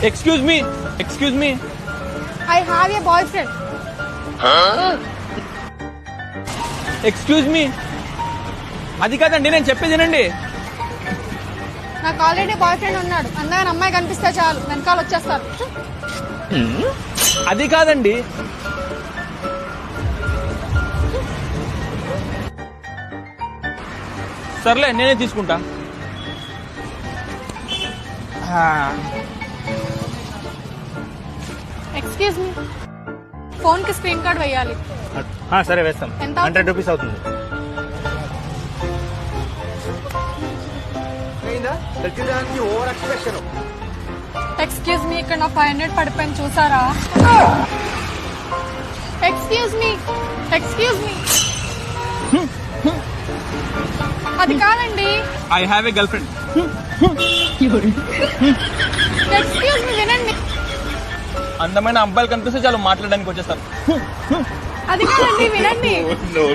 Excuse me I have a boy friend. Excuse me అది కాదండి, నేను చెప్పేది వినండి. నాకు ఆల్రెడీ బాయ్ ఫ్రెండ్ ఉన్నాడు. అందమైన అమ్మాయి కనిపిస్తే చాలు వెనకాల వచ్చేస్తారు. అది కాదండి. సర్లే నేనే తీసుకుంటా. ఎక్స్క్యూజ్ మీ, ఫోన్ కి స్క్రీన్ కార్డ్ వేయాలి. సరే వేస్తాం. ఎంత 100 రూపీస్ అవుతుంది. ఎక్స్క్యూజ్ మీ, ఇక్కడ నా 500 పడిపోయింది చూసారా? ఎక్స్క్యూజ్ మీ, అది కాదండి. I have a girl friend. Excuse me, వినండి. అందమైన అబ్బాయిలు కనిపిస్తే చాలు మాట్లాడడానికి వచ్చేస్తారు. అది కాదండి, వినండి. No.